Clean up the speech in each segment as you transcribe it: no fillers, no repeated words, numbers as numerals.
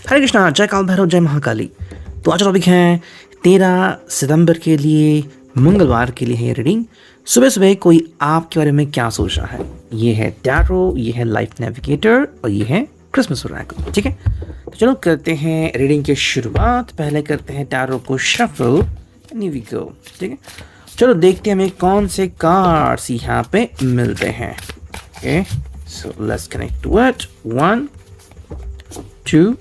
हरे कृष्णा, जय काल भैरव, जय महाकाली। तो आज टॉपिक है 13 सितंबर के लिए, मंगलवार के लिए है रीडिंग। सुबह सुबह कोई आपके बारे में क्या सोच रहा है। ये है टैरो, ये है लाइफ नेविगेटर और ये है क्रिसमस ओरेकल। ठीक है, तो चलो करते हैं रीडिंग की शुरुआत। पहले करते हैं टैरो को शफल। ठीक है, चलो देखते हैं हमें कौन से कार्ड्स यहाँ पे मिलते हैं। Okay, so let's connect to it. 1 2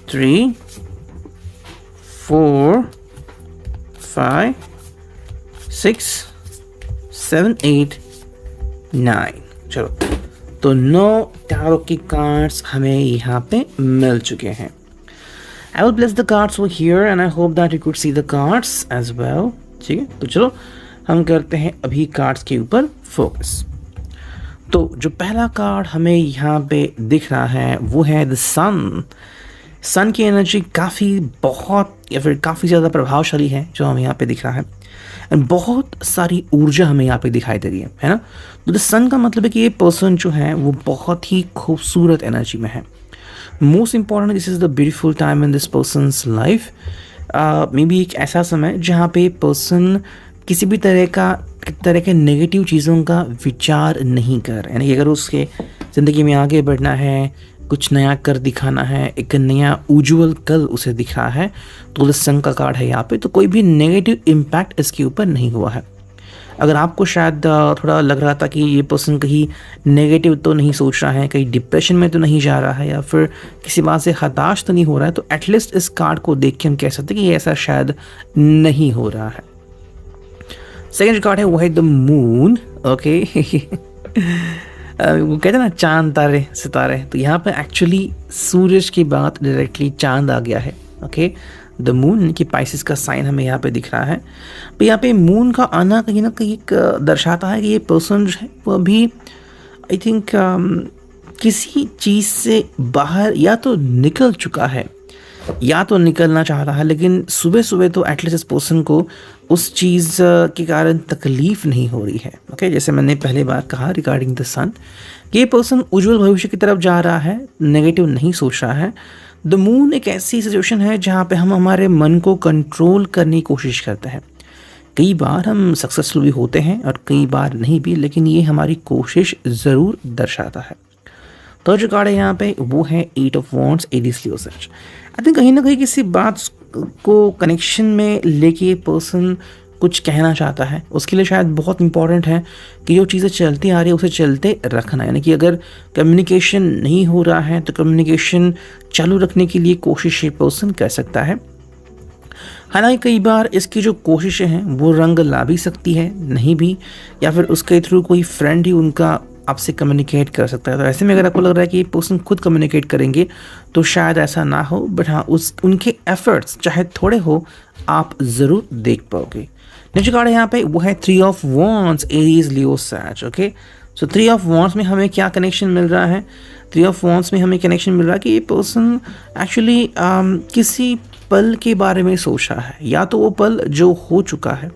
3 4 5 6 7 8 9। चलो, तो 9 टैरो की कार्ड्स हमें यहाँ पे मिल चुके हैं। I will place the cards over here and I hope that you could see the cards as well। ठीक है, तो चलो हम करते हैं अभी कार्ड्स के ऊपर फोकस। तो जो पहला कार्ड हमें यहाँ पे दिख रहा है वो है द सन। सन की एनर्जी बहुत या फिर काफ़ी ज़्यादा प्रभावशाली है जो हमें यहाँ पे दिख रहा है, एंड बहुत सारी ऊर्जा हमें यहाँ पे दिखाई दे रही है ना। तो द सन का मतलब है कि ये पर्सन जो है वो बहुत ही खूबसूरत एनर्जी में है। Most important, this is the beautiful time in this persons life. May be एक ऐसा समय जहाँ पे पर्सन किसी भी तरह के नेगेटिव चीज़ों का विचार नहीं कर, यानी कि अगर उसके ज़िंदगी में आगे बढ़ना है, कुछ नया कर दिखाना है, एक नया उज्ज्वल कल उसे दिख रहा है, तो सन का कार्ड है यहाँ पे। तो कोई भी नेगेटिव इम्पैक्ट इसके ऊपर नहीं हुआ है। अगर आपको शायद थोड़ा लग रहा था कि ये पर्सन कहीं नेगेटिव तो नहीं सोच रहा है, कहीं डिप्रेशन में तो नहीं जा रहा है, या फिर किसी बात से हताश तो नहीं हो रहा है, तो एटलीस्ट इस कार्ड को देख के हम कह सकते हैं कि ये ऐसा शायद नहीं हो रहा है। सेकेंड कार्ड है वो है द मून। ओके, वो कहते हैं ना चांद तारे सितारे, तो यहाँ पे एक्चुअली सूरज की बात डायरेक्टली चांद आ गया है। ओके, द मून की पाइसिस का साइन हमें यहाँ पे दिख रहा है। तो यहाँ पे मून का आना कहीं ना कहीं दर्शाता है कि ये पर्सन जो है वो अभी आई थिंक किसी चीज़ से बाहर या तो निकल चुका है या तो निकलना चाह रहा है, लेकिन सुबह सुबह तो एटलीस्ट इस पर्सन को उस चीज़ के कारण तकलीफ नहीं हो रही है। ओके, जैसे मैंने पहले बार कहा रिगार्डिंग द सन, ये पर्सन उज्जवल भविष्य की तरफ जा रहा है, नेगेटिव नहीं सोच रहा है। द मून एक ऐसी सिचुएशन है जहाँ पे हम हमारे मन को कंट्रोल करने की कोशिश करते हैं। कई बार हम सक्सेसफुल भी होते हैं और कई बार नहीं भी, लेकिन ये हमारी कोशिश ज़रूर दर्शाता है। तो जो कार्ड है यहाँ पे वो है 8 of wands, Aedes Leo such. I think कहीं ना कहीं किसी बात को कनेक्शन में लेके पर्सन कुछ कहना चाहता है, उसके लिए शायद बहुत इंपॉर्टेंट है कि जो चीज़ें चलती आ रही है उसे चलते रखना। यानी कि अगर कम्युनिकेशन नहीं हो रहा है तो कम्युनिकेशन चालू रखने के लिए कोशिश ये पर्सन कर सकता है। हालांकि कई बार इसकी जो कोशिशें हैं वो रंग ला भी सकती है, नहीं भी, या फिर उसके थ्रू कोई फ्रेंड ही उनका आपसे कम्युनिकेट कर सकता है। तो ऐसे में अगर आपको लग रहा है कि ये पर्सन खुद कम्युनिकेट करेंगे तो शायद ऐसा ना हो, बट हाँ उनके एफर्ट्स चाहे थोड़े हो आप ज़रूर देख पाओगे। नेक्स्ट कार्ड है यहाँ पे वो है 3 ऑफ वॉन्ड्स, एरीज लियो सैज। ओके, सो 3 ऑफ वॉन्ड्स में हमें क्या कनेक्शन मिल रहा है। 3 ऑफ वॉन्ड्स में हमें कनेक्शन मिल रहा है कि ये पर्सन एक्चुअली किसी पल के बारे में सोच रहा है, या तो वो पल जो हो चुका है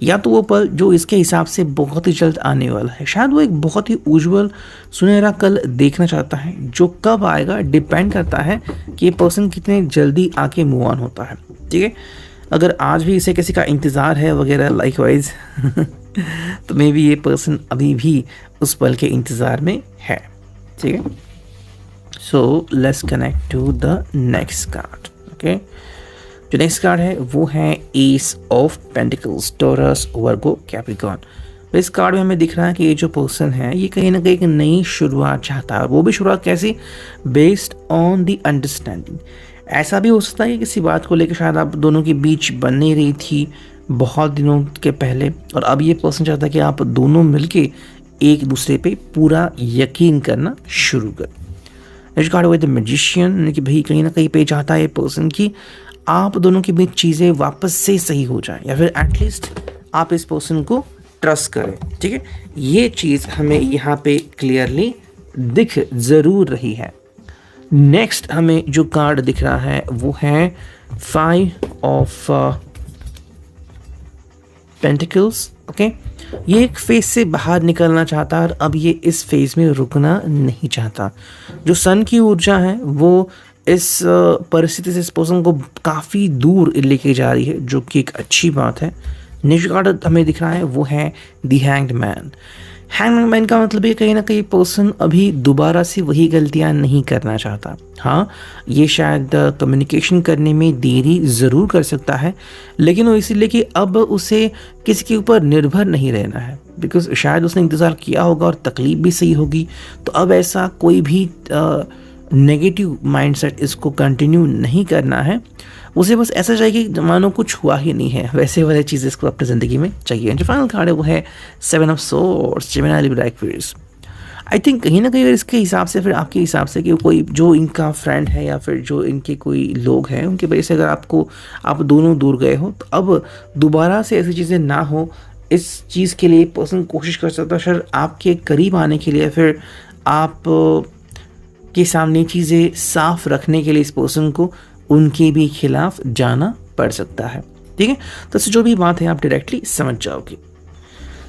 या तो वो पल जो इसके हिसाब से बहुत ही जल्द आने वाला है। शायद वो एक बहुत ही उज्जवल सुनहरा कल देखना चाहता है, जो कब आएगा डिपेंड करता है कि ये पर्सन कितने जल्दी आके मूव ऑन होता है। ठीक है, अगर आज भी इसे किसी का इंतज़ार है वगैरह लाइकवाइज तो मे बी ये पर्सन अभी भी उस पल के इंतज़ार में है। ठीक है, so let's connect to the next card. Okay, जो नेक्स्ट कार्ड है वो है ace of pentacles, Taurus, Virgo, Capricorn. तो इस कार्ड में हमें दिख रहा है कि ये जो पर्सन है ये कहीं ना कहीं एक नई शुरुआत चाहता है, वो भी शुरुआत कैसी, बेस्ड ऑन द अंडरस्टैंडिंग। ऐसा भी हो सकता है कि किसी बात को लेकर शायद आप दोनों के बीच बन नहीं रही थी बहुत दिनों के पहले, और अब ये पर्सन चाहता है कि आप दोनों मिलके एक दूसरे पे पूरा यकीन करना शुरू करें। नेक्स्ट कार्ड हुआ द मैजिशियन, कि भाई कहीं ना कहीं पे चाहता है ये पर्सन की आप दोनों के बीच चीज़ें वापस से सही हो जाए, या फिर एटलीस्ट आप इस पर्सन को ट्रस्ट करें। ठीक है, ये चीज़ हमें यहाँ पे क्लियरली दिख ज़रूर रही है। नेक्स्ट हमें जो कार्ड दिख रहा है वो है 5 ऑफ पेंटिकल्स। ओके, ये एक फेज से बाहर निकलना चाहता है और अब ये इस फेज में रुकना नहीं चाहता। जो सन की ऊर्जा है वो इस परिस्थिति से इस पर्सन को काफ़ी दूर लेके जा रही है, जो कि एक अच्छी बात है। नेक्स्ट कार्ड हमें दिख रहा है वो है the hanged man. Hanged man का मतलब ये कहीं ना कहीं पर्सन अभी दोबारा से वही गलतियां नहीं करना चाहता। हाँ, ये शायद कम्युनिकेशन करने में देरी ज़रूर कर सकता है, लेकिन वो इसीलिए कि अब उसे किसी के ऊपर निर्भर नहीं रहना है, बिकॉज शायद उसने इंतज़ार किया होगा और तकलीफ भी सही होगी। तो अब ऐसा कोई भी नेगेटिव माइंडसेट इसको कंटिन्यू नहीं करना है, उसे बस ऐसा चाहिए कि मानो कुछ हुआ ही नहीं है, वैसे वाले चीज़ें इसको अपनी ज़िंदगी में चाहिए। जो फाइनल कार्ड है वो है 7 of swords, Gemini, Libra, Aquarius. I think कहीं ना कहीं इसके हिसाब से, फिर आपके हिसाब से कि कोई जो इनका फ्रेंड है या फिर जो इनके कोई लोग हैं, उनकी वजह से अगर आप दोनों दूर गए हो, तो अब दोबारा से ऐसी चीज़ें ना हो, इस चीज़ के लिए पर्सन कोशिश कर सकता है शायद आपके करीब आने के लिए, फिर आप के सामने चीज़ें साफ रखने के लिए इस पर्सन को उनके भी खिलाफ जाना पड़ सकता है। ठीक है, तो जो भी बात है आप डायरेक्टली समझ जाओगे।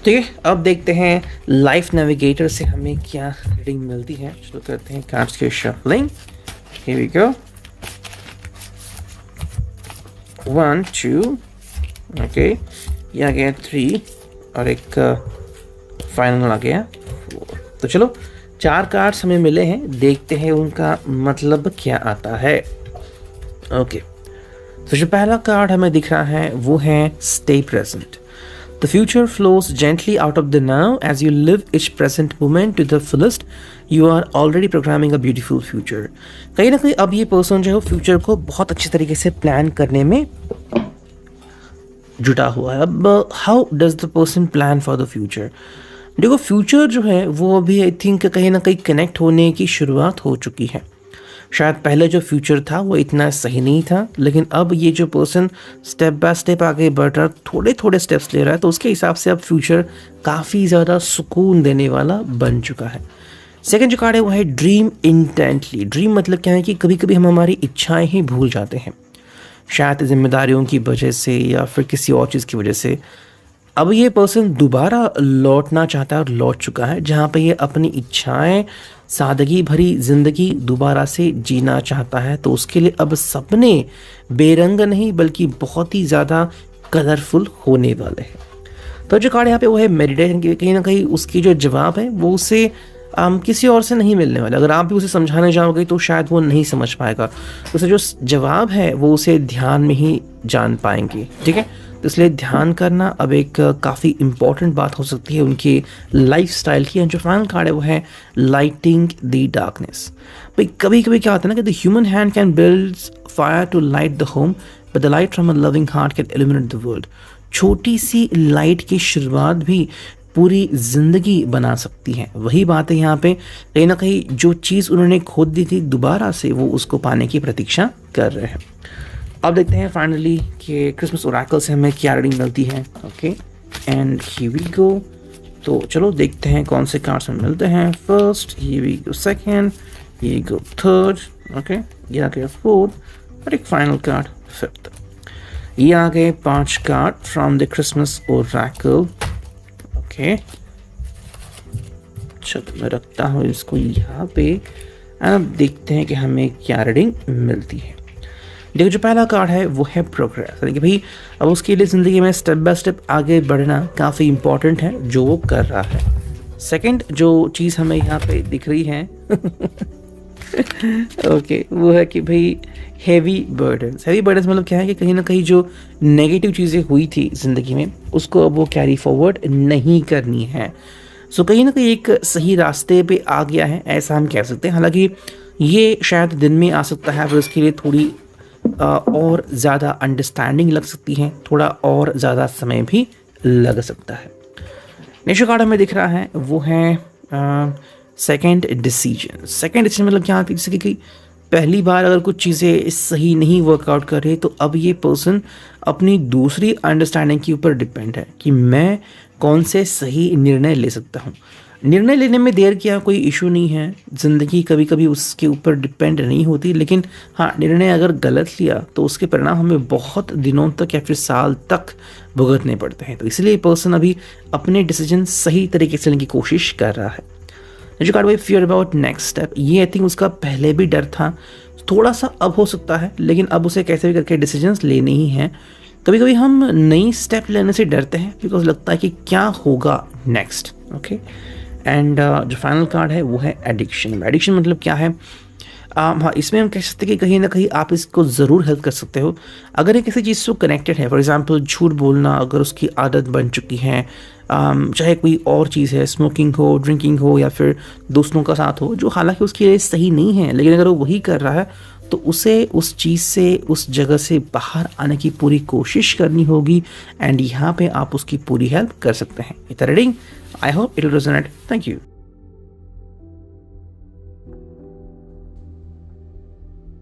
ठीक है, अब देखते हैं लाइफ नेविगेटर से हमें क्या रीडिंग मिलती है। शुरू करते हैं कार्ड्स के shuffling. Here we go, 1 2, okay, ये आ गया 3 और एक फाइनल आ गया 4। तो चलो 4 कार्ड्स हमें मिले हैं, देखते हैं उनका मतलब क्या आता है। ओके, तो जो पहला कार्ड हमें दिख रहा है वो है stay present. The future flows gently out of the now as you live each present moment to the fullest. You are already programming a beautiful future. कहीं ना कहीं अब ये पर्सन जो है फ्यूचर को बहुत अच्छी तरीके से प्लान करने में जुटा हुआ है। अब how does the person plan for the future? देखो, फ्यूचर जो है वो अभी आई थिंक कहीं ना कहीं कनेक्ट होने की शुरुआत हो चुकी है। शायद पहले जो फ्यूचर था वो इतना सही नहीं था, लेकिन अब ये जो पर्सन स्टेप बाय स्टेप आगे बढ़ रहा, थोड़े थोड़े स्टेप्स ले रहा है, तो उसके हिसाब से अब फ्यूचर काफ़ी ज़्यादा सुकून देने वाला बन चुका है। सेकंड जो कार्ड है वो है ड्रीम इंटेंटली। ड्रीम मतलब क्या है कि कभी कभी हम हमारी इच्छाएं ही भूल जाते हैं, शायद जिम्मेदारियों की वजह से या फिर किसी और चीज़ की वजह से। अब ये पर्सन दोबारा लौटना चाहता है और लौट चुका है, जहाँ पे ये अपनी इच्छाएं, सादगी भरी ज़िंदगी दोबारा से जीना चाहता है। तो उसके लिए अब सपने बेरंग नहीं बल्कि बहुत ही ज़्यादा कलरफुल होने वाले हैं। तो जो कार्ड यहाँ पे वो है मेडिटेशन की। कहीं ना कहीं उसकी जो जवाब है वो उसे किसी और से नहीं मिलने वाला। अगर आप भी उसे समझाने जाओगे तो शायद वो नहीं समझ पाएगा, तो उसे जो जवाब है वो उसे ध्यान में ही जान पाएंगे। ठीक है, तो इसलिए ध्यान करना अब एक काफ़ी इम्पॉर्टेंट बात हो सकती है उनकी लाइफ स्टाइल की। जो फाइनल कार्ड है वो है लाइटिंग द डार्कनेस। भाई कभी कभी क्या होता है ना कि the human hand can build fire to light the home, but the light from a loving heart can illuminate the world. छोटी सी लाइट की शुरुआत भी पूरी ज़िंदगी बना सकती है। वही बात है यहाँ पे, कहीं ना कहीं जो चीज़ उन्होंने खोद दी थी दोबारा से वो उसको पाने की प्रतीक्षा कर रहे हैं। अब देखते हैं फाइनली कि क्रिसमस ओरेकल से हमें क्या रीडिंग मिलती है। Okay, and here we go. तो चलो देखते हैं कौन से कार्ड्स हमें मिलते हैं। First, here we go second, here go third, okay, ये आ गया फोर्थ और एक फाइनल कार्ड फिफ्थ। ये आ गए 5 card from the Christmas Oracle. Okay, चलो मैं रखता हूँ इसको यहाँ पे। अब देखते हैं कि हमें क्या रीडिंग मिलती है। देखो, जो पहला कार्ड है वो है प्रोग्रेस, यानी कि भाई अब उसके लिए ज़िंदगी में स्टेप बाय स्टेप आगे बढ़ना काफ़ी इम्पॉर्टेंट है जो वो कर रहा है। सेकंड जो चीज़ हमें यहाँ पे दिख रही है ओके, वो है कि भाई हैवी बर्डन्स। हैवी बर्डन्स मतलब क्या है कि कहीं ना कहीं जो नेगेटिव चीज़ें हुई थी ज़िंदगी में उसको अब वो कैरी फॉरवर्ड नहीं करनी है। सो कहीं ना कहीं एक सही रास्ते पे आ गया है, ऐसा हम कह सकते हैं। हालांकि ये शायद दिन में आ सकता है, फिर उसके लिए थोड़ी और ज़्यादा अंडरस्टैंडिंग लग सकती है, थोड़ा और ज़्यादा समय भी लग सकता है। नेक्स्ट कार्ड हमें दिख रहा है वो है सेकंड डिसीजन। सेकंड डिसीजन मतलब क्या है, जैसे कि पहली बार अगर कुछ चीज़ें सही नहीं वर्कआउट कर रही तो अब ये पर्सन अपनी दूसरी अंडरस्टैंडिंग के ऊपर डिपेंड है कि मैं कौन से सही निर्णय ले सकता हूँ। निर्णय लेने में देर किया कोई इशू नहीं है, ज़िंदगी कभी कभी उसके ऊपर डिपेंड नहीं होती, लेकिन हाँ, निर्णय अगर गलत लिया तो उसके परिणाम हमें बहुत दिनों तक या फिर साल तक भुगतने पड़ते हैं। तो इसलिए पर्सन अभी अपने डिसीजन सही तरीके से लेने की कोशिश कर रहा है। जो कार्ड भाई फियर अबाउट नेक्स्ट स्टेप, ये आई थिंक उसका पहले भी डर था, थोड़ा सा अब हो सकता है, लेकिन अब उसे कैसे भी करके डिसीजंस लेने ही हैं। कभी कभी हम नई स्टेप लेने से डरते हैं बिकॉज लगता है कि क्या होगा नेक्स्ट। ओके, एंड जो फाइनल कार्ड है वो है एडिक्शन। एडिक्शन मतलब क्या है? हाँ, इसमें हम कह सकते हैं कि कहीं ना कहीं आप इसको ज़रूर हेल्प कर सकते हो अगर ये किसी चीज़ से कनेक्टेड है। फॉर एग्जांपल झूठ बोलना अगर उसकी आदत बन चुकी है, चाहे कोई और चीज़ है, स्मोकिंग हो, ड्रिंकिंग हो, या फिर दोस्तों का साथ हो, जो हालांकि उसके लिए सही नहीं है, लेकिन अगर वो वही कर रहा है तो उसे उस चीज़ से, उस जगह से बाहर आने की पूरी कोशिश करनी होगी। एंड यहाँ पे आप उसकी पूरी हेल्प कर सकते हैं। इतना reading, I hope it will resonate. Thank you.